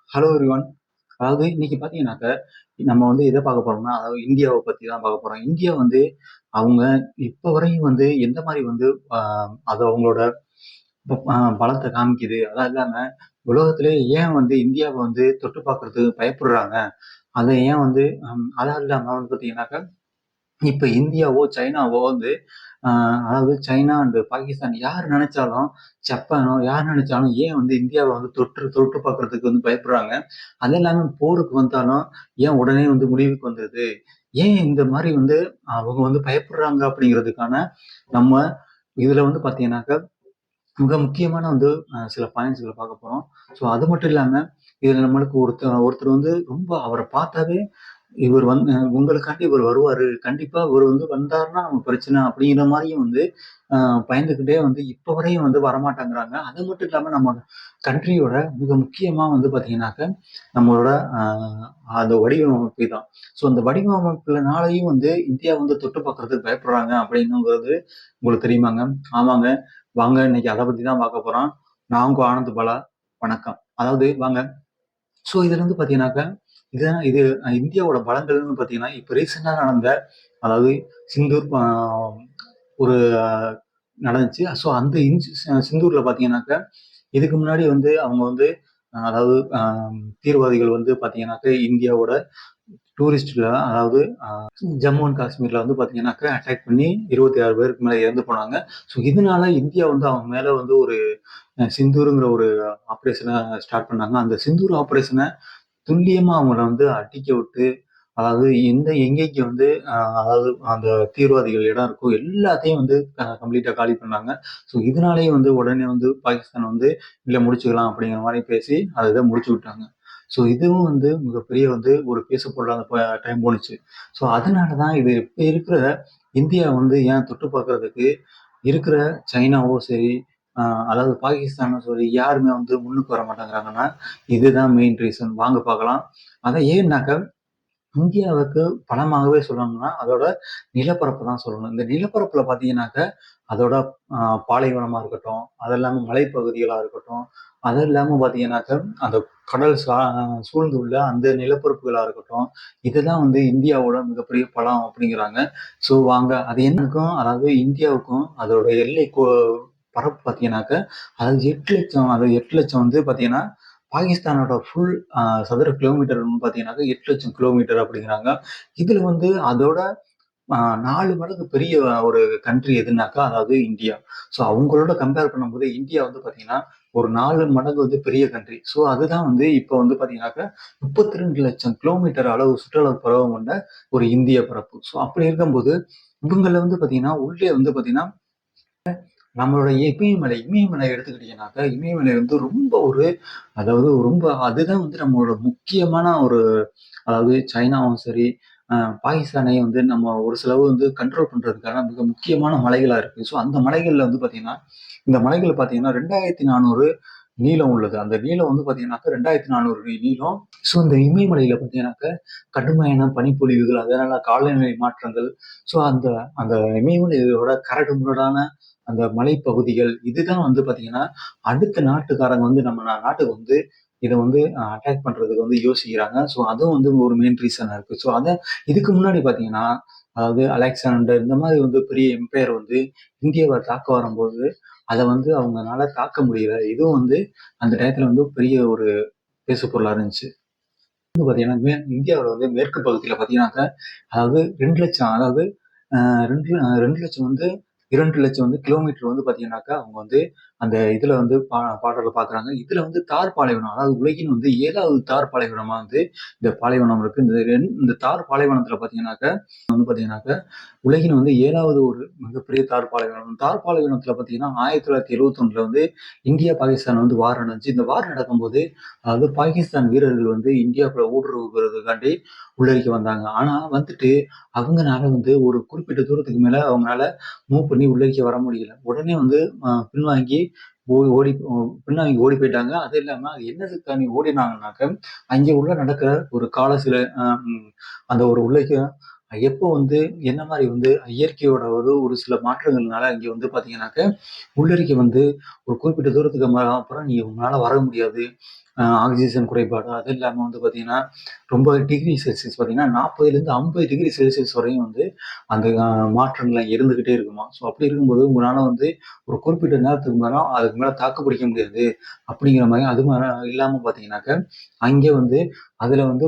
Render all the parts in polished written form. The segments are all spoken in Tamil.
Hello everyone. அதாவது இன்னைக்கு பார்த்தீங்கன்னாக்க, நம்ம வந்து எத பார்க்க போறோம்னா, அதாவது இந்தியாவ பத்தி தான் பார்க்க போறோம். இந்தியா வந்து அவங்க இப்ப வரையும் வந்து எந்த மாரி வந்து அ அது அவங்களோட பலத்த காமிக்குது. அதான் இல்லாம உலகத்திலேயே ஏன் வந்து இந்தியாவ வந்து தொட்டு பார்க்கறதுக்கு பயப்படுறாங்க? அத ஏன் வந்து அதான் இல்லாம வந்து பார்த்தீங்கன்னாக்கா, இப்ப இந்தியாவோ, சைனாவோ வந்து அ அதாவது சைனா அண்ட் பாகிஸ்தான் யார் நெனைச்சாலும், ஜப்பானோ யார் நெனைச்சாலும் ஏன் வந்து இந்தியாவ வந்து தொட்டு தொட்டு பார்க்கறதுக்கு வந்து பயப்படுறாங்க? அது இல்லாம போருக்கு வந்தாலும் ஏன் உடனே வந்து முடிவுக்கு வந்துருது? ஏன் இந்த மாரி வந்து அவங்க வந்து பயப்படுறாங்க அப்படிங்கிறதுக்கான நம்ம இதுல வந்து பார்த்தீங்கன்னாக்கா, மிக முக்கியமான வந்து சில பாயிண்ட்ஸ்கள பார்க்க போறோம். ஸோ அது மட்டும் இல்லாம, இதுல நம்மளுக்கு ஒருத்தர் வந்து ரொம்ப அவர பார்த்தாவே இவர் வந்து உங்களுக்காண்டி இவர் வருவாரு. கண்டிப்பா இவர் வந்து வந்தாருன்னா நமக்கு பிரச்சனை அப்படிங்கிற மாரியும் வந்து அ பயந்துகிட்டே வந்து இப்ப வரையும் வந்து வரமாட்டேங்கிறாங்க. அது மட்டும் இல்லாம நம்ம கண்ட்ரியோட மிக முக்கியமா வந்து பார்த்தீங்கன்னாக்க, நம்மளோட அ அந்த வடிவமைப்பு தான். ஸோ அந்த வடிவமைப்புலனாலயும் வந்து இந்தியா வந்து தொட்டு பார்க்கறதுக்கு பயப்படுறாங்க அப்படின்னுங்கிறது உங்களுக்கு தெரியுமாங்க? ஆமாங்க. வாங்க இன்னைக்கு அத பத்தி தான் பார்க்க போறோம். நான் உங்க ஆனந்த் பாலா. வணக்கம். அதாவது வாங்க. ஸோ இதுல வந்து பார்த்தீங்கன்னாக்க, இது இந்தியாவோட பலங்கள்னு பார்த்தீங்கன்னா, இப்ப ரீசென்ட்டா நடந்த அதாவது சிந்தூர் ஒரு நடந்துச்சு. ஸோ அந்த சிந்தூர்ல பார்த்தீங்கன்னாக்க, இதுக்கு முன்னாடி வந்து அவங்க வந்து அதாவது தீவிரவாதிகள் வந்து பார்த்தீங்கன்னாக்க, இந்தியாவோட டூரிஸ்ட்ல அதாவது ஜம்மு அண்ட் காஷ்மீர்ல வந்து பார்த்தீங்கன்னாக்க, அட்டாக் பண்ணி 26 பேருக்கு மேல இறந்து போனாங்க. ஸோ இதனால இந்தியா வந்து அவங்க மேல வந்து ஒரு சிந்தூருங்கிற ஒரு ஆப்பரேஷன ஸ்டார்ட் பண்ணாங்க. அந்த சிந்தூர் ஆப்பரேஷன துல்லியமா அவங்கள வந்து அடிக்க விட்டு, அதாவது எங்கெங்க வந்து அதாவது அந்த தீவிரவாதிகள் இடம் இருக்கோ எல்லாத்தையும் வந்து கம்ப்ளீட்டா காலி பண்ணாங்க. ஸோ இதனாலேயே வந்து உடனே வந்து பாகிஸ்தான் வந்து இல்ல முடிச்சுக்கலாம் அப்படிங்கிற மாரி பேசி அத இத முடிச்சு விட்டாங்க. ஸோ இதுவும் வந்து மிகப்பெரிய வந்து ஒரு பேசு பொருளா டைம் போணுச்சு. ஸோ அதனால தான் இது இப்ப இருக்கிற இந்தியா வந்து ஏன் தொட்டு பார்க்கறதுக்கு இருக்கிற சைனாவோ சரி, அ அதாவது பாகிஸ்தானும் சரி, யாருமே வந்து முன்னுக்கு வர மாட்டேங்கிறாங்கன்னா, இதுதான் மெயின் ரீசன். வாங்க பார்க்கலாம். அதான் ஏன்னாக்க, இந்தியாவுக்கு பலமாகவே சொல்லணும்னா, அதோட நிலப்பரப்பு தான் சொல்லணும். இந்த நிலப்பரப்புல பார்த்தீங்கன்னாக்க, அதோட அ பாலைவனமா இருக்கட்டும், அது இல்லாம மலைப்பகுதிகளா இருக்கட்டும், அது இல்லாம பார்த்தீங்கன்னாக்க, அந்த கடல் சூழ்ந்துள்ள அந்த நிலப்பரப்புகளா இருக்கட்டும், இதுதான் வந்து இந்தியாவோட மிகப்பெரிய பலம் அப்படிங்கிறாங்க. ஸோ வாங்க அது என்னக்கும் அதாவது இந்தியாவுக்கும் அதோட பரப்பு பார்த்தீங்கன்னாக்க, அதாவது 8,00,000 அது 8,00,000 வந்து பார்த்தீங்கன்னா, பாகிஸ்தானோட ஃபுல் சதுர கிலோமீட்டர் வந்து பார்த்தீங்கன்னாக்க 8,00,000 கிலோமீட்டர் அப்படிங்கிறாங்க. இதுல வந்து அதோட அ 4 மடங்கு பெரிய ஒரு கண்ட்ரி எதுனாக்கா, அதாவது இந்தியா. ஸோ அவங்களோட கம்பேர் பண்ணும்போது இந்தியா வந்து பார்த்தீங்கன்னா, ஒரு 4 மடங்கு வந்து பெரிய கண்ட்ரி. ஸோ அதுதான் வந்து இப்ப வந்து பார்த்தீங்கன்னாக்க, 32,00,000 கிலோமீட்டர் அளவு சுற்றளவு பரவும் கொண்ட ஒரு இந்திய பரப்பு. ஸோ அப்படி இருக்கும்போது, இவங்கள வந்து பார்த்தீங்கன்னா, உள்ளே வந்து பார்த்தீங்கன்னா நம்மளோட இமயமலை எடுத்துக்கிட்டீங்கன்னாக்க, இமயமலை வந்து ரொம்ப ஒரு அதாவது ரொம்ப அதுதான் வந்து நம்மளோட முக்கியமான ஒரு அதாவது சைனாவும் சரி, அ பாகிஸ்தானையும் வந்து நம்ம ஒரு சிலவு வந்து கண்ட்ரோல் பண்றதுக்கான மிக முக்கியமான மலைகளா இருக்கு. ஸோ அந்த மலைகள்ல வந்து பார்த்தீங்கன்னா, இந்த மலைகள் பார்த்தீங்கன்னா 2400 நீளம் உள்ளது. அந்த நீளம் வந்து பார்த்தீங்கன்னாக்க 2400 நீளம். ஸோ இந்த இமயமலையில பார்த்தீங்கன்னாக்க, கடுமையான பனிப்பொழிவுகள், அதனால காலநிலை மாற்றங்கள், ஸோ அந்த அந்த இமயமலையோட கரடுமுரடான அந்த மலைப்பகுதிகள், இதுதான் வந்து பார்த்தீங்கன்னா, அடுத்த நாட்டுக்காரங்க வந்து நம்ம நாட்டுக்கு வந்து இத வந்து அட்டாக் பண்றதுக்கு வந்து யோசிக்கிறாங்க. ஸோ அதுவும் வந்து ஒரு மெயின் ரீசனா இருக்கு. ஸோ இதுக்கு முன்னாடி பார்த்தீங்கன்னா, அதாவது அலெக்சாண்டர் இந்த மாரி வந்து பெரிய எம்பையர் வந்து இந்தியாவ தாக்க வரும்போது, அத வந்து அவங்கனால தாக்க முடியல. இதுவும் வந்து அந்த டயத்துல வந்து பெரிய ஒரு பேசு பொருளா இருந்துச்சு. வந்து பார்த்தீங்கன்னா, இந்தியாவுல வந்து மேற்கு பகுதியில பார்த்தீங்கன்னாக்க, அதாவது 2,00,000 அதாவது அ 2,00,000 வந்து 2,00,000 வந்து கிலோமீட்டர் வந்து பார்த்தீங்கன்னாக்கா, அவங்க வந்து அந்த இதுல வந்து பாடல பார்க்குறாங்க. இதுல வந்து தார் பாலைவனம், அதாவது உலகின் வந்து 7வது தார் பாலைவனமா வந்து இந்த பாலைவனம் இருக்கு. இந்த தார் பாலைவனத்துல பார்த்தீங்கன்னாக்க, உலகின் வந்து 7வது ஒரு மிகப்பெரிய தார் பாலைவனம். தார் பாலைவனத்துல பார்த்தீங்கன்னா, 1971ல வந்து இந்தியா, பாகிஸ்தான் வந்து வார் நடந்துச்சு. இந்த வார் நடக்கும்போது, அதாவது பாகிஸ்தான் வீரர்கள் வந்து இந்தியாக்குள்ள ஊடுருவுறதுக்காண்டி உள்ளரிக்க வந்தாங்க. ஆனா வந்துட்டு, அவங்கனால வந்து ஒரு குறிப்பிட்ட தூரத்துக்கு மேல அவங்கனால மூவ் பண்ணி உள்ளரிக்க வர முடியல. உடனே வந்து பின்வாங்கி ஓடி பின்வாங்கி ஓடி போயிட்டாங்க. அது இல்லாம என்னதுக்காண்டி ஓடினாங்கனாக்க, அங்கே உள்ள நடக்கிற ஒரு கால சில அ ம் அந்த ஒரு உள்ளரிக்க எப்போ வந்து என்ன மாரி வந்து இயற்கையோட ஒரு சில மாற்றங்கள்னால இங்க வந்து பார்த்தீங்கன்னாக்க, உள்ளரிக்க வந்து ஒரு குறிப்பிட்ட தூரத்துக்கு அப்புறம் உங்களால வர முடியாது. ஆக்ஸிஜன் குறைபாடு, அது இல்லாம வந்து பார்த்தீங்கன்னா, ரொம்ப டிகிரி செல்சியஸ் பார்த்தீங்கன்னா 40லேருந்து 50 டிகிரி செல்சியஸ் வரையும் வந்து அந்த மாற்றங்கள் இருந்துகிட்டே இருக்குமா. ஸோ அப்படி இருக்கும்போது உங்களால வந்து ஒரு குறிப்பிட்ட நேரத்துக்கு மேல அதுக்கு மேல தாக்கு பிடிக்க முடியாது. அப்படிங்கிற மாரி அது இல்லாம பார்த்தீங்கன்னாக்க, அங்கே வந்து அதுல வந்து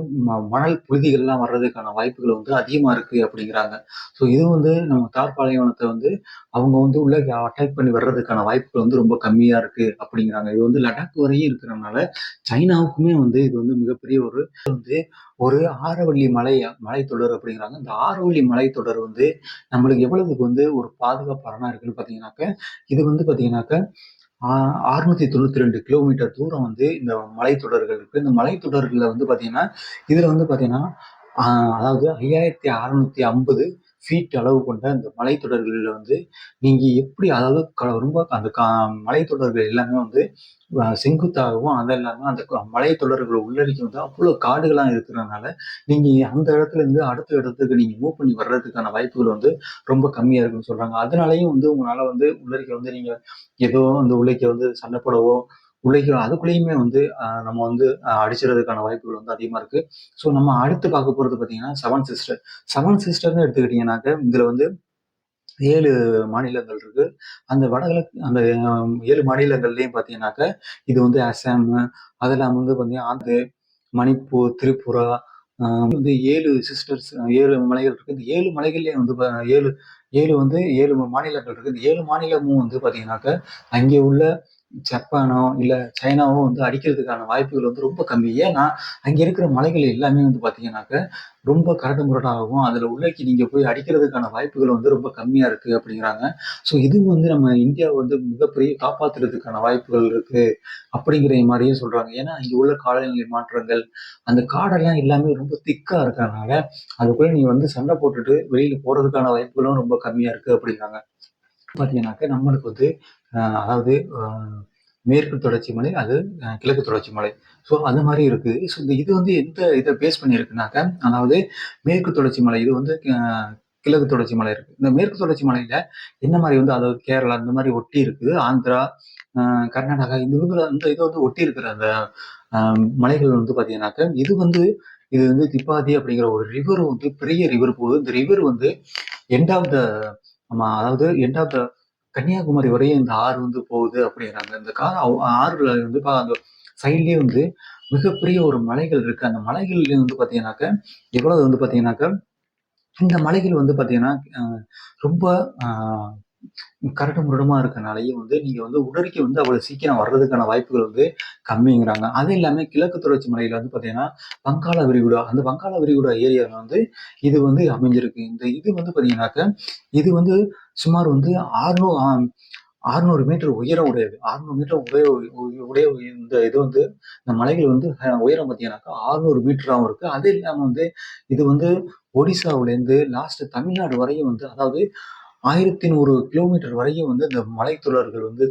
மணல் புழுதிகள்லாம் வர்றதுக்கான வாய்ப்புகள் வந்து அதிகமா இருக்கு அப்படிங்கிறாங்க. ஸோ இது வந்து நம்ம தார் பாலைவனத்த வந்து அவங்க வந்து உள்ள அட்டாக் பண்ணி வர்றதுக்கான வாய்ப்புகள் வந்து ரொம்ப கம்மியா இருக்கு அப்படிங்கிறாங்க. இது வந்து லடாக் வரையும் இருக்கிறனால, சைனாவுக்குமே வந்து இது வந்து மிகப்பெரிய ஒரு வந்து ஒரு ஆரவல்லி மலைத்தொடர் அப்படிங்கிறாங்க. இந்த ஆரவல்லி மலைத்தொடர் வந்து நம்மளுக்கு எவ்வளவுக்கு வந்து ஒரு பாதுகாப்பான இருக்குன்னு பார்த்தீங்கன்னாக்க, இது வந்து பார்த்தீங்கன்னாக்க, ஆ 692 கிலோமீட்டர் தூரம் வந்து இந்த மலைத்தொடர்கள் இருக்கு. இந்த மலைத்தொடர்கள்ல வந்து பார்த்தீங்கன்னா, இதுல வந்து பார்த்தீங்கன்னா, ஆ அதாவது 5650 ஃபீட் அளவு கொண்ட இந்த மலைத்தொடர்கள்ல வந்து நீங்க எப்படி அதாவது ரொம்ப அந்த மலைத்தொடர்கள் எல்லாமே வந்து செங்குத்தாகவும், அது இல்லாம அந்த மலைத்தொடர்கள் உள்ளடக்கி வந்து அவ்வளோ காடுகளா இருக்கிறதுனால, நீங்க அந்த இடத்துல இருந்து அடுத்த இடத்துக்கு நீங்க மூவ் பண்ணி வர்றதுக்கான வாய்ப்புகள் வந்து ரொம்ப கம்மியா இருக்குன்னு சொல்றாங்க. அதனாலயும் வந்து உங்களால வந்து உள்ளரிக்க வந்து நீங்க ஏதோ அந்த உள்ளைக்க வந்து சண்டை போடவோ, உள்ளைக்க அதுக்குள்ளேயுமே வந்து நம்ம வந்து அடிச்சிறதுக்கான வாய்ப்புகள் வந்து அதிகமா இருக்கு. ஸோ நம்ம அடுத்து பார்க்க போறது பார்த்தீங்கன்னா, செவன் சிஸ்டர். செவன் சிஸ்டர்ன்னு எடுத்துக்கிட்டீங்கன்னாக்க, இதுல வந்து 7 மாநிலங்கள் இருக்கு. அந்த அந்த 7 மாநிலங்கள்லயும் பார்த்தீங்கன்னாக்க, இது வந்து அசாம், அதெல்லாம் வந்து பார்த்தீங்கன்னா மணிப்பூர், திரிபுரா, வந்து 7 சிஸ்டர்ஸ் 7 மலைகள் இருக்கு. இந்த 7 மலைகள்லயும் வந்து 7 மாநிலங்கள் இருக்கு. இந்த 7 மாநிலமும் வந்து பார்த்தீங்கன்னாக்க, அங்கே உள்ள ஜப்பானோ, இல்ல சைனாவோ வந்து அடிக்கிறதுக்கான வாய்ப்புகள் வந்து ரொம்ப கம்மி. ஏன்னா, அங்க இருக்கிற மலைகள் எல்லாமே வந்து பார்த்தீங்கன்னாக்க, ரொம்ப கரடு முரடாகவும், அதுல உள்ளைக்கு நீங்க போய் அடிக்கிறதுக்கான வாய்ப்புகள் வந்து ரொம்ப கம்மியா இருக்கு அப்படிங்கிறாங்க. ஸோ இதுவும் வந்து நம்ம இந்தியாவ வந்து மிகப்பெரிய காப்பாத்துறதுக்கான வாய்ப்புகள் இருக்கு. அப்படிங்கிற மாரியும் சொல்றாங்க. ஏன்னா, இங்க உள்ள காலநிலை மாற்றங்கள், அந்த காடெல்லாம் எல்லாமே ரொம்ப திக்கா இருக்கறனால, அதுக்குள்ள நீங்க வந்து சண்டை போட்டுட்டு வெளியில போறதுக்கான வாய்ப்புகளும் ரொம்ப கம்மியா இருக்கு அப்படிங்கிறாங்க. பார்த்தீங்கன்னாக்க, நம்மளுக்கு வந்து அதாவது மேற்கு தொடர்ச்சி மலை, அது கிழக்கு தொடர்ச்சி மலை. ஸோ அது மாரி இருக்கு. ஸோ இது வந்து எந்த இத பேஸ் பண்ணி இருக்குனாக்க, அதாவது மேற்கு தொடர்ச்சி மலை இது வந்து கிழக்கு தொடர்ச்சி மலை இருக்கு. இந்த மேற்கு தொடர்ச்சி மலையில என்ன மாரி வந்து அதாவது கேரளா இந்த மாரி ஒட்டி இருக்குது. ஆந்திரா, அ கர்நாடகா இந்த இத வந்து ஒட்டி இருக்கிற அந்த அ மலைகள் வந்து பார்த்தீங்கன்னாக்க, இது வந்து திப்பாதி அப்படிங்கிற ஒரு ரிவர் வந்து பெரிய ரிவர் போகுது. இந்த ரிவர் வந்து எண்ட் ஆஃப் த அதாவது எண்ட் ஆஃப் த கன்னியாகுமரி வரையும் இந்த ஆறு வந்து போகுது அப்படிங்கிறாங்க. இந்த ஆறுல வந்து அந்த சைட்லயே வந்து மிகப்பெரிய ஒரு மலைகள் இருக்கு. அந்த மலைகள்லயும் வந்து பார்த்தீங்கன்னாக்க, எவ்வளவு வந்து பார்த்தீங்கன்னாக்க, இந்த மலைகள் வந்து பார்த்தீங்கன்னா, ரொம்ப அ கரடு முரடுமா இருக்கனாலயும் வந்து நீங்க வந்து உடலுக்கு வந்து அவ்வளவு சீக்கிரம் வர்றதுக்கான வாய்ப்புகள் வந்து கம்மிங்கிறாங்க. அது இல்லாம கிழக்கு தொடர்ச்சி மலையில வந்து பார்த்தீங்கன்னா, வங்காள விரிகுடா அந்த வங்காள விரிகுடா ஏரியால வந்து இது வந்து அமைஞ்சிருக்கு. இந்த இது வந்து பார்த்தீங்கன்னாக்க, இது வந்து சுமார் வந்து 600 மீட்டர் உயரம் உடையது. 600 மீட்டர் உடைய இந்த இது வந்து இந்த மலைகள் வந்து உயரம் பார்த்தீங்கன்னாக்கா 600 மீட்டராவும் இருக்கு. அது இல்லாம வந்து இது வந்து ஒடிசாவுலேருந்து லாஸ்ட் தமிழ்நாடு வரையும் வந்து அதாவது 1100 கிலோமீட்டர் வரையும் வந்து இந்த மலைத்தொடர்கள் வந்து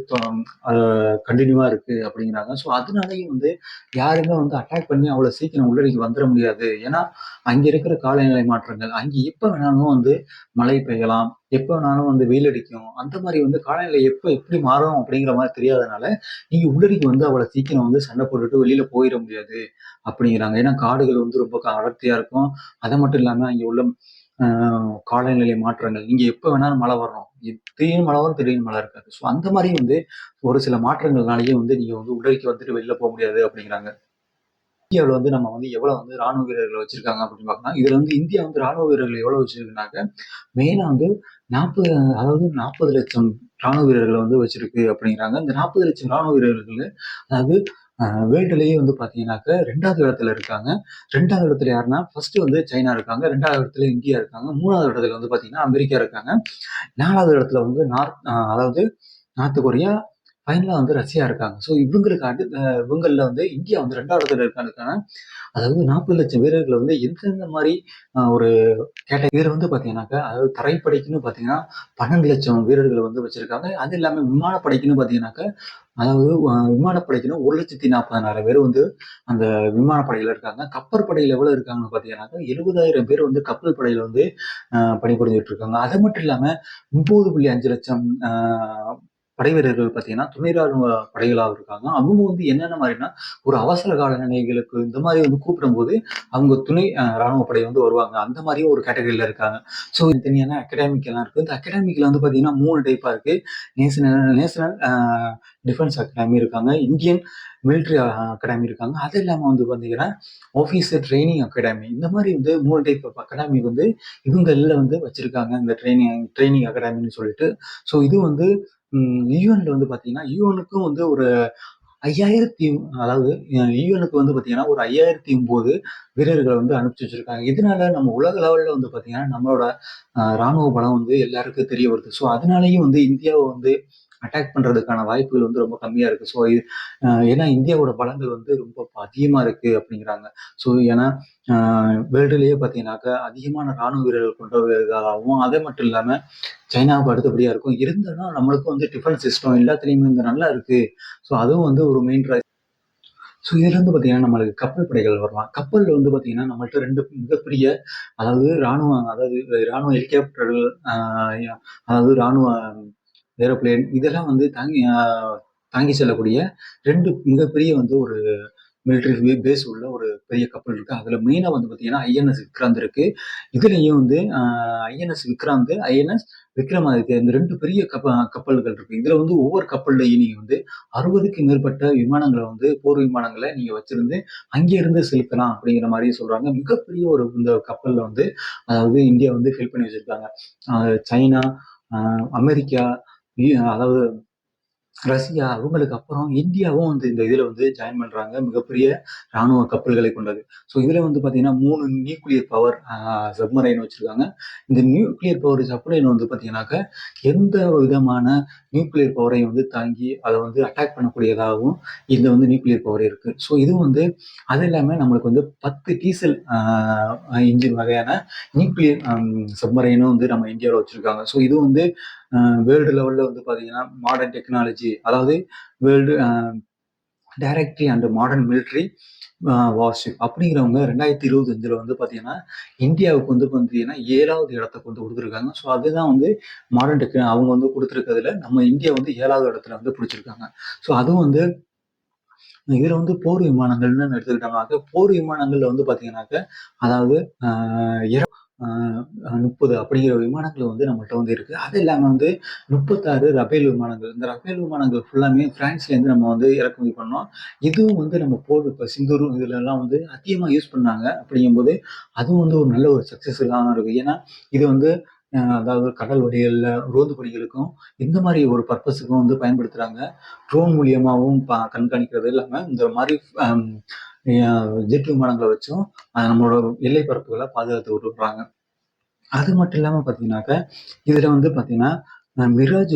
கன்டினியூவா இருக்கு அப்படிங்கிறாங்க. ஸோ அதனாலயும் வந்து யாருமே வந்து அட்டாக் பண்ணி அவ்வளோ சீக்கிரம் உள்ளறைக்கு வந்துட முடியாது. ஏன்னா, அங்க இருக்கிற காலநிலை மாற்றங்கள், அங்க எப்ப வேணாலும் வந்து மழை பெய்யலாம். எப்ப வேணாலும் வந்து வெயில் அடிக்கும். அந்த மாரி வந்து காலநிலை எப்படி மாறும் அப்படிங்கிற மாரி தெரியாதனால, நீங்க உள்ளறைக்கு வந்து அவ்வளோ சீக்கிரம் வந்து சண்டை போட்டுட்டு வெளியில போயிற முடியாது அப்படிங்கிறாங்க. ஏன்னா காடுகள் வந்து ரொம்ப அடர்த்தியா இருக்கும். அது மட்டும் இல்லாம அங்க உள்ள அ காலநிலை மாற்றங்கள். நீங்க எப்ப வேணாலும் மழை வரணும். திடீர்னு மழை வரும், திடீர்னு மழை இருக்காது. ஸோ அந்த மாரி வந்து ஒரு சில மாற்றங்கள்னாலயே வந்து நீங்க வந்து உள்ளறைக்கு வந்துட்டு வெளில போ முடியாது அப்படிங்கிறாங்க. இந்தியாவுல வந்து நம்ம வந்து எவ்வளவு வந்து ராணுவ வீரர்கள் வச்சிருக்காங்க அப்படின்னு பார்த்தோம்னா, இதுல வந்து இந்தியா வந்து ராணுவ வீரர்கள் எவ்வளவு வச்சிருக்குனாக்க, மெயினா வந்து 40 அதாவது 40,00,000 ராணுவ வீரர்கள வந்து வச்சிருக்கு அப்படிங்கிறாங்க. இந்த 40,00,000 ராணுவ வீரர்கள் அதாவது வேர்ல்டுலயே வந்து பார்த்தீங்கன்னாக்க 2வது இடத்துல இருக்காங்க. 2வது இடத்துல யாருன்னா, ஃபர்ஸ்ட் வந்து சைனா இருக்காங்க. 2வது இடத்துல இந்தியா இருக்காங்க. 3வது இடத்துல வந்து பார்த்தீங்கன்னா, அமெரிக்கா இருக்காங்க. 4வது இடத்துல வந்து அதாவது நார்த் கொரியா, ஃபைனலா வந்து ரஷ்யா இருக்காங்க. ஸோ இவங்களுக்கு இவங்கள்ல வந்து இந்தியா வந்து 2வது இடத்துல இருக்கிறதுக்கான அதாவது 40,00,000 வீரர்கள வந்து எந்தெந்த மாரி ஒரு இதுல வந்து பார்த்தீங்கன்னாக்கா, அதாவது தரைப்படைக்குன்னு பார்த்தீங்கன்னா, 12,00,000 வீரர்கள வந்து வச்சிருக்காங்க. அது இல்லாம விமானப்படைக்குன்னு பார்த்தீங்கன்னாக்கா, அதாவது விமானப்படைக்குன்னு 1,40,40,000 பேர் வந்து அந்த விமானப்படையில இருக்காங்க. கப்பற்படையில எவ்வளவு இருக்காங்கன்னு பார்த்தீங்கன்னாக்கா, 70,000 பேர் வந்து கப்பல் படையில வந்து பணிபுரிஞ்சுட்டு இருக்காங்க. அது மட்டும் இல்லாம 9,5 லட்சம் படை வீரர்கள் பார்த்தீங்கன்னா, துணை ராணுவ படைகளா இருக்காங்க. அவங்க வந்து என்னென்ன மாரின்னா, ஒரு அவசர கால நிலைகளுக்கு இந்த மாரி வந்து கூப்பிடும்போது, அவங்க துணை ராணுவ படை வந்து வருவாங்க. அந்த மாரியும் ஒரு கேட்டகரில இருக்காங்க. ஸோ தனியான அகாடமிக் எல்லாம் இருக்கு. இந்த அகாடமிக்ல வந்து பார்த்தீங்கன்னா 3 டைப்பா இருக்கு. நேஷனல் நேஷனல் டிஃபென்ஸ் அகாடமி இருக்காங்க. இந்தியன் மிலிட்டரி அகாடமி இருக்காங்க. அது இல்லாம வந்து பார்த்தீங்கன்னா, ஆஃபீசர் ட்ரெய்னிங் அகாடமி. இந்த மாரி வந்து 3 டைப் ஆஃப் அகாடமி வந்து இவங்கள்ல வந்து வச்சிருக்காங்க. இந்த ட்ரெய்னிங் ட்ரெய்னிங் அகாடமின்னு சொல்லிட்டு. ஸோ இது வந்து யுஎன்ல வந்து பார்த்தீங்கன்னா, யுஎன்னுக்கும் வந்து ஒரு 5000 அதாவது யுஎன்னுக்கு வந்து பார்த்தீங்கன்னா, ஒரு 5009 வீரர்கள வந்து அனுப்பிச்சு வச்சிருக்காங்க. இதனால நம்ம உலக லெவல்ல வந்து பார்த்தீங்கன்னா, நம்மளோட ராணுவ பலம் வந்து எல்லாருக்கும் தெரிய வருது. ஸோ அதனாலேயும் வந்து இந்தியாவ வந்து அட்டாக் பண்றதுக்கான வாய்ப்புகள் வந்து ரொம்ப கம்மியா இருக்கு. ஸோ ஏன்னா இந்தியாவோட பலங்கள் வந்து ரொம்ப அதிகமா இருக்கு அப்படிங்கிறாங்க. ஸோ ஏன்னா அ வேர்ல்டுலயே பார்த்தீங்கன்னாக்கா, அதிகமான ராணுவ வீரர்கள் கொண்டவர்களாகவும், அது மட்டும் இல்லாம சைனாவுக்கு அடுத்தபடியா இருக்கும். இருந்தாலும் நம்மளுக்கும் வந்து டிஃபென்ஸ் சிஸ்டம் எல்லாத்துலயுமே வந்து நல்லா இருக்கு. ஸோ அதுவும் வந்து ஒரு மெயின் ஸோ இதுல இருந்து பார்த்தீங்கன்னா, நம்மளுக்கு கப்பல் படைகள் வரலாம். கப்பல்ல வந்து பார்த்தீங்கன்னா, நம்மள்ட்ட 2 மிகப்பெரிய ராணுவ ஹெலிகாப்டர்கள், அ அதாவது ராணுவ ஏரோப்ளேன் இதெல்லாம் வந்து தாங்கி செல்லக்கூடிய 2 மிகப்பெரிய வந்து ஒரு மிலிட்டரி பேஸ் உள்ள ஒரு பெரிய கப்பல் இருக்கு. அதுல மெயினா வந்து பார்த்தீங்கன்னா, ஐஎன்எஸ் விக்ராந்த் இருக்கு. இதுலயும் வந்து ஐஎன்எஸ் விக்ராந்த், ஐஎன்எஸ் விக்ரமாதித்யா இந்த 2 பெரிய கப்பல்கள் இருக்கு. இதுல வந்து ஒவ்வொரு கப்பல்லயும் நீங்க வந்து 60க்கும் மேற்பட்ட விமானங்கள வந்து போர் விமானங்கள நீங்க வச்சிருந்து, அங்கே இருந்து செலுத்தலாம் அப்படிங்கிற மாரி சொல்றாங்க. மிகப்பெரிய ஒரு இந்த கப்பல்ல வந்து அதாவது இந்தியா வந்து ஃபில் பண்ணி வச்சிருக்காங்க. சைனா, அ அமெரிக்கா, அதாவது ரஷ்யா அவங்களுக்கு அப்புறம் இந்தியாவும் வந்து இந்த இதுல வந்து ஜாயின் பண்றாங்க. மிகப்பெரிய ராணுவ கப்பல்களை கொண்டது. ஸோ இதுல வந்து பார்த்தீங்கன்னா 3 நியூக்ளியர் பவர் சப்மரைன் வச்சிருக்காங்க. இந்த நியூக்ளியர் பவர் சப்மரைன் வந்து பார்த்தீங்கன்னாக்க, எந்த விதமான நியூக்ளியர் பவரையும் வந்து தாங்கி அத வந்து அட்டாக் பண்ணக்கூடியதாகவும் இந்த வந்து நியூக்ளியர் பவர் இருக்கு. ஸோ இதுவும் வந்து அது இல்லாம நம்மளுக்கு வந்து 10 டீசல் இன்ஜின் வகையான நியூக்ளியர் சப்மரைனும் வந்து நம்ம இந்தியாவுல வச்சிருக்காங்க. ஸோ இது வந்து வேர்ல்டு லெவல்ல வந்து பார்த்தீங்கன்னா, மாடர்ன் டெக்னாலஜி அதாவது world directory and modern military worship அப்படிங்கிறவங்க 2025ல வந்து பார்த்தீங்கன்னா, இந்தியாவுக்கு வந்து பார்த்தீங்கன்னா 7வது இடத்த வந்து குடுத்துருக்காங்க. ஸோ அதுதான் வந்து அவங்க வந்து குடுத்துருக்கிறதுல நம்ம இந்தியா வந்து 7வது இடத்துல வந்து பிடிச்சிருக்காங்க. ஸோ அதுவும் வந்து இதுல வந்து போர் விமானங்கள்னு எடுத்துக்கிட்டோம்னாக்க, போர் விமானங்கள்ல வந்து பார்த்தீங்கன்னாக்க, அதாவது அ 30 அப்படிங்கிற விமானங்கள் வந்து நம்மள்ட்ட வந்து இருக்கு. அது இல்லாம வந்து 36 ரஃபேல் விமானங்கள். இந்த ரஃபேல் விமானங்கள் ஃபுல்லாமே பிரான்ஸ்லேருந்து நம்ம வந்து இறக்குமதி பண்ணோம். இதுவும் வந்து நம்ம போர் இப்ப சிந்தூர் இதுலலாம் வந்து அதிகமா யூஸ் பண்ணாங்க. அப்படிங்கும்போது, அதுவும் வந்து ஒரு நல்ல ஒரு சக்சஸ்ஃபுல்லா இருக்கு. ஏன்னா, இது வந்து அதாவது கடல் வழிகள்ல ரோந்து பணிகளுக்கும், இந்த மாரி ஒரு பர்ப்பஸுக்கும் வந்து பயன்படுத்துறாங்க. ட்ரோன் மூலியமாவும் கண்காணிக்கிறது இல்லாம, இந்த மாரி அம் அ ஜெட் விமானங்கள வச்சும் நம்மளோட எல்லை பரப்புகள பாதுகாத்து விடுறாங்க. அது மட்டும் இல்லாம பார்த்தீங்கன்னாக்க, இதுல வந்து பார்த்தீங்கன்னா, மிராஜ்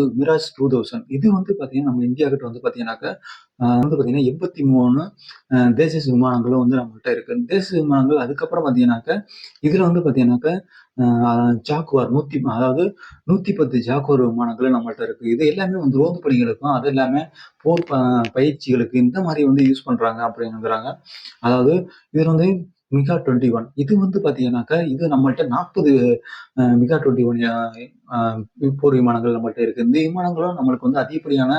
2000 இது வந்து பார்த்தீங்கன்னா, நம்ம இந்தியா கிட்ட வந்து பார்த்தீங்கன்னாக்க, வந்து பார்த்தீங்கன்னா 83 தேஜஸ் விமானங்களும் வந்து நம்மகிட்ட இருக்கு. தேஜஸ் விமானங்கள் அதுக்கப்புறம் பார்த்தீங்கன்னாக்க, இதுல வந்து பார்த்தீங்கன்னாக்க, ஜாக்குவார் அதாவது 110 ஜாக்குவார் விமானங்களும் நம்மள்ட்ட இருக்கு. இது எல்லாமே வந்து ரோந்து பணிகளுக்கும், அது இல்லாம போர் பயிற்சிகளுக்கு இந்த மாரி வந்து யூஸ் பண்றாங்க அப்படிங்கிறாங்க. அதாவது இதுல வந்து மிகா-21 இது வந்து பார்த்தீங்கன்னாக்கா, இது நம்மள்ட்ட 40 மிகா-21 அ போர் விமானங்கள் நம்மள்ட்ட இருக்கு. இந்த விமானங்களும் நம்மளுக்கு வந்து அதிகப்படியான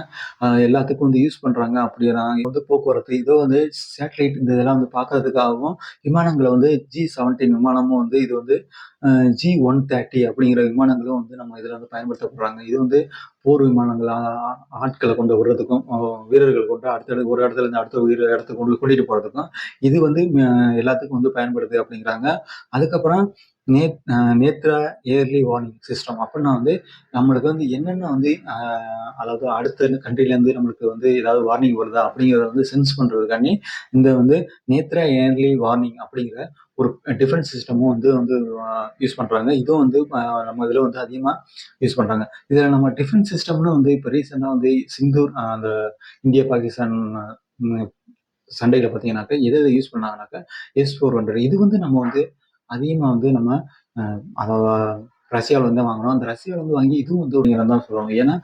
எல்லாத்துக்கும் வந்து யூஸ் பண்றாங்க அப்படிங்கிறாங்க. வந்து போக்குவரத்து இதோ வந்து சேட்டலைட் இந்த இதெல்லாம் வந்து பார்க்கறதுக்காகவும், விமானங்கள வந்து G-17 விமானமும் வந்து இது வந்து G-130 அப்படிங்கிற விமானங்களும் வந்து நம்ம இதுல வந்து பயன்படுத்தப்படுறாங்க. இது வந்து போர் விமானங்கள் ஆட்கள கொண்டு விடுறதுக்கும், வீரர்கள் கொண்டு ஒரு இடத்துல இருந்து அடுத்த இடத்துக்கு கூட்டிட்டு போறதுக்கும், இது வந்து எல்லாத்துக்கும் வந்து பயன்படுது அப்படிங்கிறாங்க. அதுக்கப்புறம் நேத்ரா இயர்லி வார்னிங் சிஸ்டம் அப்படின்னா வந்து நம்மளுக்கு வந்து என்னென்ன வந்து அதாவது அடுத்த கண்ட்ரில இருந்து நம்மளுக்கு வந்து ஏதாவது வார்னிங் வருதா அப்படிங்கிறத வந்து சென்ஸ் பண்றதுக்காண்டி இந்த வந்து நேத்ரா இயர்லி வார்னிங் அப்படிங்கிற ஒரு டிஃபென்ஸ் சிஸ்டமும் வந்து வந்து யூஸ் பண்றாங்க. இதுவும் வந்து நம்ம இதுல வந்து அதிகமா யூஸ் பண்றாங்க. இதுல நம்ம டிஃபென்ஸ் சிஸ்டம்னு வந்து இப்ப ரீசெண்டா வந்து சிந்தூர் அந்த இந்தியா பாகிஸ்தான் ம் சண்டையில பார்த்தீங்கன்னாக்கா, எத எத யூஸ் பண்ணாங்கன்னாக்கா, S-400 இது வந்து நம்ம வந்து அதிகமா வந்து நம்ம அ அத ரஷ்யாவுல இருந்து தான் வாங்குனோம். அந்த ரஷ்யாவுல இருந்து வாங்கி இதுவும் வந்து ஒரு நேரம் தான் சொல்லுவாங்க. ஏன்னா,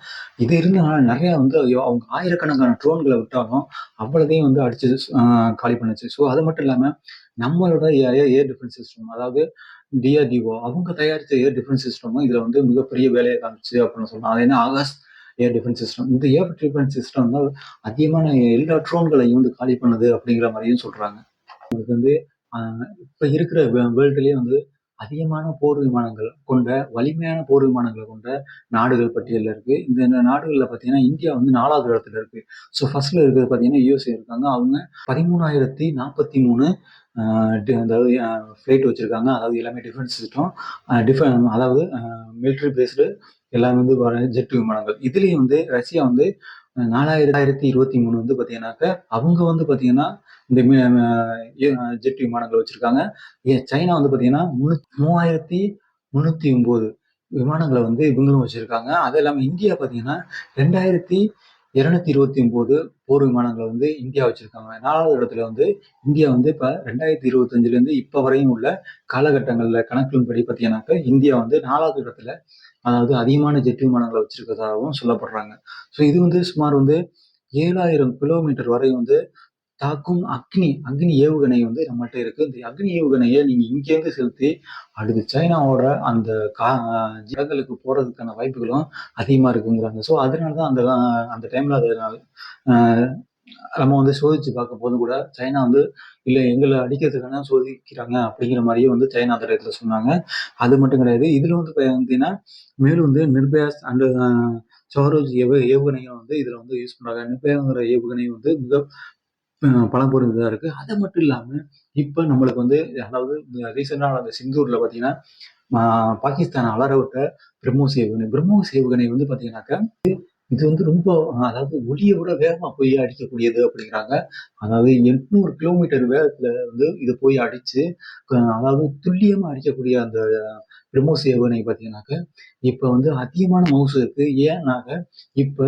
இது இருந்தனால நெறைய வந்து அவங்க ஆயிரக்கணக்கான ட்ரோன்கள விட்டாலும், அவ்வளதையும் வந்து அடிச்சு காலி பண்ணுச்சு. ஸோ அது மட்டும் இல்லாம, நம்மளோட ஏர் டிஃபென்ஸ் சிஸ்டம் அதாவது டிஆர்டிஓ அவங்க தயாரிச்ச ஏர் டிஃபென்ஸ் சிஸ்டமும் இதுல வந்து மிகப்பெரிய வேலைய காமிச்சுச்சு அப்படின்னு சொல்லலாம். அது என்ன ஆகாஷ் ஏர் டிஃபென்ஸ் சிஸ்டம். இந்த ஏர் டிஃபென்ஸ் சிஸ்டம் தான் அதிகமான எல்லா ட்ரோன்களையும் வந்து காலி பண்ணுது அப்படிங்கிற மாதிரியும் சொல்றாங்க. உங்களுக்கு வந்து இப்ப இருக்கிற வேர்ல்டுலயே வந்து அதிகமான போர் விமானங்கள் கொண்ட வலிமையான போர் விமானங்களை கொண்ட நாடுகள் பட்டியல்ல இருக்கு. இந்த நாடுகள்ல பாத்தீங்கன்னா இந்தியா வந்து 4வது இடத்துல இருக்கு. ஸோ ஃபர்ஸ்ட்ல இருக்கிறது பாத்தீங்கன்னா யுஎஸ்ஏ இருக்காங்க. அவங்க 13,043 அதாவது ஃபிளைட் வச்சிருக்காங்க. அதாவது எல்லாமே டிஃபென்ஸ் சிஸ்டம், அதாவது மிலிட்டரி பேஸ்டு எல்லாமே வந்து ஜெட் விமானங்கள். இதுலயும் வந்து ரஷ்யா வந்து 4,023 வந்து பாத்தீங்கன்னாக்க அவங்க வந்து பாத்தீங்கன்னா இந்த ஜெட் விமானங்கள் வச்சிருக்காங்க. சைனா வந்து பாத்தீங்கன்னா 3,309 விமானங்களை வந்து இவங்களும் வச்சிருக்காங்க. அது இல்லாம இந்தியா பாத்தீங்கன்னா 2,229 போர் விமானங்களை வந்து இந்தியா வச்சிருக்காங்க. 4வது இடத்துல வந்து இந்தியா வந்து இப்ப 2025 இருந்து இப்ப வரையும் உள்ள காலகட்டங்கள்ல கணக்கின்படி பாத்தீங்கன்னாக்க இந்தியா வந்து 4வது இடத்துல, அதாவது அதிகமான ஜெட் விமானங்களை வச்சிருக்கிறதாகவும் சொல்லப்படுறாங்க. ஸோ இது வந்து சுமார் வந்து 7,000 கிலோமீட்டர் வரை வந்து தாக்கும் அக்னி அக்னி ஏவுகணை வந்து நம்மகிட்ட இருக்கு. இந்த அக்னி ஏவுகணையை நீங்க இங்கேருந்து செலுத்தி அடுத்து சைனாவோட அந்த ஜகங்களுக்கு போறதுக்கான வாய்ப்புகளும் அதிகமா இருக்குங்கிறாங்க. ஸோ அதனாலதான் அந்த டைம்ல அதனால நம்ம வந்து சோதிச்சு பார்க்கும் போது கூட சைனா வந்து இல்ல எங்களை அடிக்கிறதுக்கான சோதிக்கிறாங்க அப்படிங்கிற மாதிரியே வந்து சைனா அந்த இடத்துல சொன்னாங்க. அது மட்டும் கிடையாது. இதுல வந்து பார்த்தீங்கன்னா மேலும் வந்து நிர்பயாஸ் அண்ட் சௌரோஜ் ஏவுகணையும் வந்து இதுல வந்து யூஸ் பண்றாங்க. நிர்பயாங்கிற ஏவுகணை வந்து மிக பலம் பொருந்ததா இருக்கு. அது மட்டும் இல்லாம இப்ப நம்மளுக்கு வந்து, அதாவது ரீசெண்டா அந்த சிந்தூர்ல பாத்தீங்கன்னா பாகிஸ்தான் அலற விட்ட பிரம்மோஸ் ஏவுகணை. பிரம்மோஸ் ஏவுகணை வந்து பாத்தீங்கன்னாக்கா இது வந்து ரொம்ப, அதாவது ஒளியை விட வேகமா போய் அடிக்கக்கூடியது அப்படிங்கிறாங்க. அதாவது 800 கிலோமீட்டர் வேகத்துல வந்து இது போய் அடிச்சு அதாவது துல்லியமா அடிக்கக்கூடிய அந்த பிரம்மோஸ் ஏவுகணை பாத்தீங்கன்னாக்க இப்ப வந்து அதிகமான மவுசு இருக்கு. ஏன்னாக்க இப்ப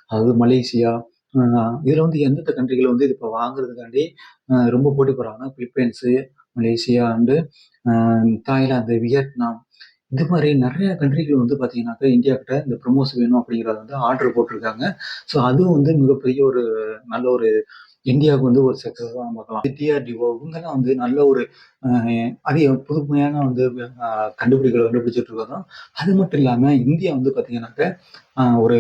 அதாவது மலேசியா, இதுல வந்து எந்தெந்த கண்ட்ரிகள் வந்து இது இப்போ வாங்குறதுக்காண்டி ரொம்ப போட்டி போடுறாங்கன்னா Philippines, Malaysia and Thailand, Vietnam, இது மாதிரி நிறைய கண்ட்ரிகள் வந்து பார்த்தீங்கன்னாக்கா இந்தியா கிட்ட இந்த ப்ரமோஸ் வேணும் அப்படிங்கிறத வந்து ஆர்டர் போட்டிருக்காங்க. ஸோ அதுவும் வந்து மிகப்பெரிய ஒரு நல்ல ஒரு இந்தியாவுக்கு வந்து ஒரு சக்சஸாக பார்க்கலாம். டிஆர்டிஓ இவங்கெல்லாம் வந்து நல்ல ஒரு அதிக புதுமையான வந்து கண்டுபிடிப்புகளை கண்டுபிடிச்சிட்டு இருக்கோம். அது மட்டும் இல்லாம இந்தியா வந்து பார்த்தீங்கன்னாக்க ஒரு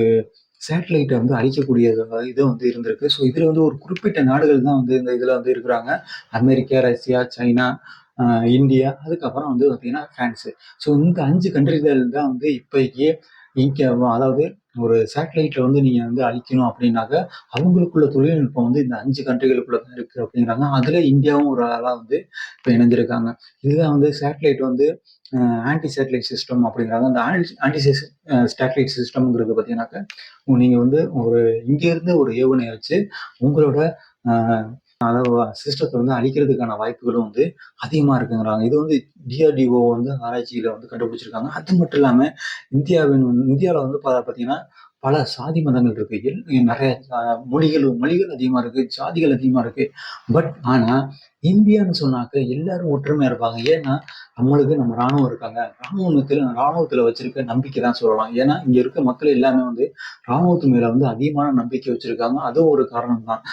சேட்டலைட்டை வந்து அழிக்கக்கூடிய இது வந்து இருந்திருக்கு. ஸோ இதுல வந்து ஒரு குறிப்பிட்ட நாடுகள் தான் வந்து இந்த இதுல வந்து இருக்கிறாங்க. அமெரிக்கா, ரஷ்யா, சைனா, இந்தியா, அதுக்கப்புறம் வந்து பார்த்தீங்கன்னா பிரான்ஸ். ஸோ இந்த 5 கண்ட்ரிகள் தான் வந்து இப்போதைக்கு இங்க, அதாவது ஒரு சேட்டலைட்ல வந்து நீங்க வந்து அழிக்கணும் அப்படின்னாக்க அவங்களுக்குள்ள தொழில்நுட்பம் வந்து இந்த 5 கண்ட்ரிகளுக்குள்ள தான் இருக்கு அப்படிங்கிறாங்க. அதுல இந்தியாவும் ஒரு ஆளா வந்து இப்ப இணைஞ்சிருக்காங்க. இதுதான் வந்து சேட்டலைட் வந்து ஆன்டி சேட்டலைட் சிஸ்டம் அப்படிங்கிறாங்க. அந்த ஆன்டி சேட்டலைட் சிஸ்டம்ங்கிறது பார்த்தீங்கன்னாக்க நீங்க வந்து ஒரு இங்க இருந்து ஒரு ஏவுகணையை வச்சு உங்களோட அதாவது சிஸ்டத்தை வந்து அழிக்கிறதுக்கான வாய்ப்புகளும் வந்து அதிகமா இருக்குங்கிறாங்க. இது வந்து டிஆர்டிஓ வந்து ஆராய்ச்சியில வந்து கண்டுபிடிச்சிருக்காங்க. அது மட்டும் இல்லாம இந்தியாவில் வந்து பார்த்தீங்கன்னா பல சாதி மதங்கள் இருக்கு. நிறைய மொழிகள் அதிகமா இருக்கு, ஜாதிகள் அதிகமா இருக்கு. பட் ஆனா இந்தியான்னு சொன்னாக்க எல்லாரும் ஒற்றுமையா இருப்பாங்க. ஏன்னா நம்மளுக்கு நம்ம ராணுவம் இருக்காங்க. ராணுவத்துல வச்சிருக்க நம்பிக்கை தான் சொல்லலாம். ஏன்னா இங்க இருக்க மக்கள் எல்லாமே வந்து ராணுவத்து மேல வந்து அதிகமான நம்பிக்கை வச்சிருக்காங்க. அதுவும் ஒரு காரணம் தான்.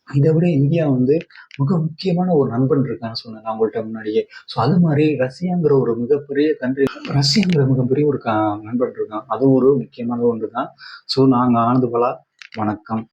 இதை விட இந்தியா வந்து மிக முக்கியமான ஒரு நண்பன் இருக்கான்னு சொன்னேன் நான் உங்கள்கிட்ட முன்னாடியே. ஸோ அது மாதிரி ரஷ்யாங்கிற ஒரு மிகப்பெரிய கண்ட்ரி, ரஷ்யாங்கிற மிகப்பெரிய ஒரு நண்பன் இருக்கான். அதுவும் ஒரு முக்கியமான ஒன்று தான். ஸோ நாங்கள் ஆனந்த் பாலா, வணக்கம்.